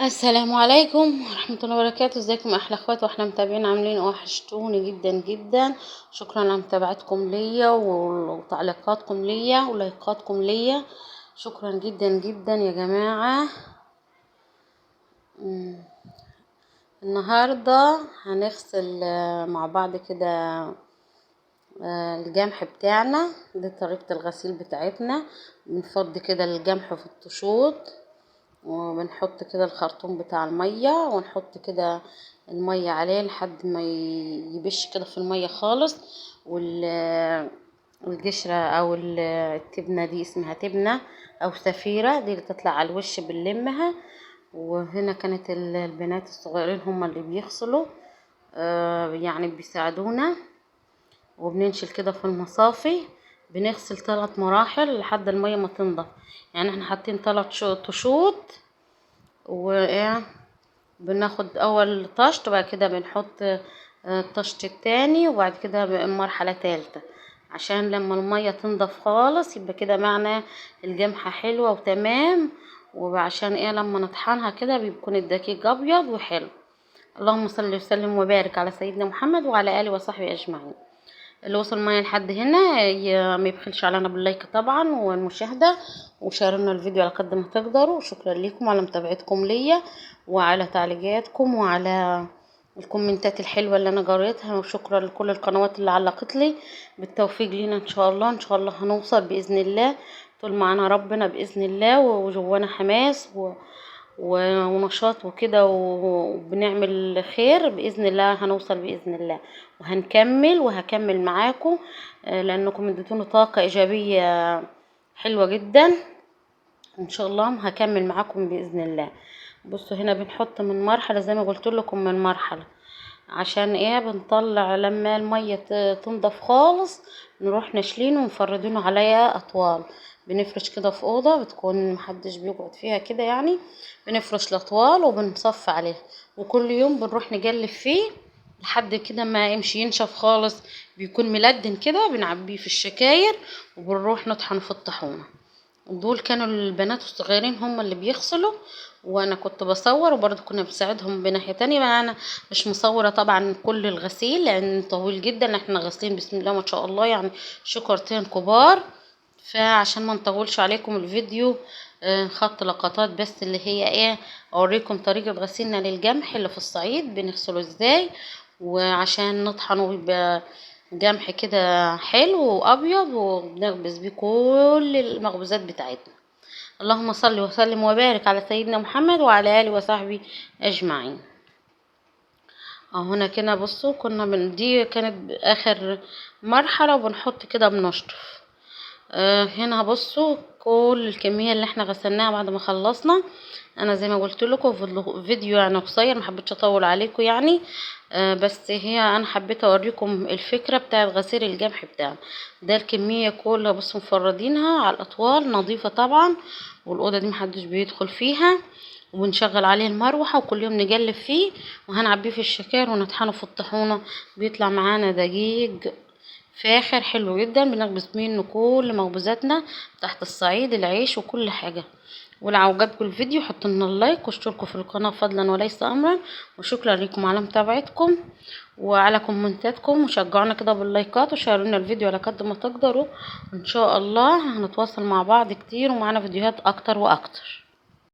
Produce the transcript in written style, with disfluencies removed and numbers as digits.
السلام عليكم ورحمة الله وبركاته. ازيكم احلى اخوات واحنا متابعين عاملين إيه؟ وحشتوني جدا جدا. شكرا على متابعتكم ليا وتعليقاتكم ليا ولايكاتكم ليا. شكرا جدا جدا يا جماعة. النهاردة هنغسل مع بعض كده الجمح بتاعنا. دي طريقة الغسيل بتاعتنا. بنفضي كده الجمح في الطشوط، وبنحط كده الخرطوم بتاع المية، ونحط كده المية عليه لحد ما يبش كده في المية خالص. والقشرة او التبنة دي اسمها تبنة او سفيرة، دي اللي تطلع على الوش بنلمها. وهنا كانت البنات الصغيرين هم اللي بيغسلوا، يعني بيساعدونا. وبننشل كده في المصافي، بنغسل 3 مراحل لحد المية ما تنضف. يعني احنا حاطين 3 تشوط، وايه بناخد اول طشت، وبعد كده بنحط الطشت التاني، وبعد كده مرحلة تالتة، عشان لما المية تنضف خالص يبقى كده معنى الجمحة حلوة وتمام. وعشان ايه لما نطحنها كده بيكون الدقيق ابيض وحلو. اللهم صل وسلم وبارك على سيدنا محمد وعلى اله وصحبه اجمعين. اللي وصل معايا لحد هنا ما يبخلش علينا باللايك طبعا والمشاهده، وشاركنا الفيديو على قد ما تقدروا. شكرا لكم على متابعتكم ليا، وعلى تعليقاتكم، وعلى الكومنتات الحلوه اللي انا قريتها. وشكرا لكل القنوات اللي علقت لي. بالتوفيق لينا ان شاء الله، ان شاء الله هنوصل باذن الله. طول معانا ربنا باذن الله، وجوانا حماس ونشاط وكده، وبنعمل خير بإذن الله هنوصل بإذن الله. وهنكمل وهكمل معاكم، لأنكم اديتوني طاقة إيجابية حلوة جدا. إن شاء الله هكمل معاكم بإذن الله. بصوا هنا بنحط من مرحلة زي ما قلت لكم، من مرحلة عشان ايه بنطلع لما المية تنضف خالص، نروح نشلينه ونفردينه عليها اطوال. بنفرش كده في اوضه بتكون محدش بيقعد فيها كده، يعني بنفرش الاطوال وبنصف عليها. وكل يوم بنروح نقلب فيه لحد كده ما يمشي ينشف خالص، بيكون ملدن كده. بنعبيه في الشكاير وبنروح نطحنه في الطاحونه. دول كانوا البنات الصغيرين هم اللي بيغسلوا، وانا كنت بصور، وبرضه كنا بنساعدهم بناحية تانية. انا مش مصورة طبعا كل الغسيل لان طويل جدا، احنا غاسلين بسم الله ما شاء الله يعني شكرتين كبار. فعشان ما نطولش عليكم الفيديو، خدت لقطات بس اللي هي ايه اوريكم طريقة غسيلنا للجمح اللي في الصعيد بنغسله ازاي، وعشان نطحنه ويبقى جمح كده حلو وابيض، وبنخبز بيه كل المخبوزات بتاعتنا. اللهم صل وسلم وبارك على سيدنا محمد وعلى اله وصحبه اجمعين. هنا كده بصوا كنا دي كانت اخر مرحله، وبنحط كده بنشطف. هنا بصوا كل الكميه اللي احنا غسلناها بعد ما خلصنا. انا زي ما قلت لكم في فيديو يعني قصير، ما حبيتش اطول عليكم يعني. بس هي انا حبيت اوريكم الفكره بتاعه غسيل الجمح بتاعنا. ده الكميه كلها بصوا مفردينها على الاطوال، نظيفه طبعا، والاوضه دي محدش بيدخل فيها. وبنشغل عليه المروحه وكل يوم نقلب فيه، وهنعبيه في الشكار ونطحنه في الطحونه. بيطلع معانا دقيق فاخر حلو جدا، بنخبز منه كل مخبوزاتنا تحت الصعيد، العيش وكل حاجه. ولو عجبكم الفيديو حطوا لنا اللايك واشتركوا في القناه فضلا وليس امرا. وشكرا لكم على متابعتكم وعلى كومنتاتكم، وشجعونا كده باللايكات، وشاركونا الفيديو على قد ما تقدروا. ان شاء الله هنتواصل مع بعض كتير، ومعانا فيديوهات اكتر واكتر.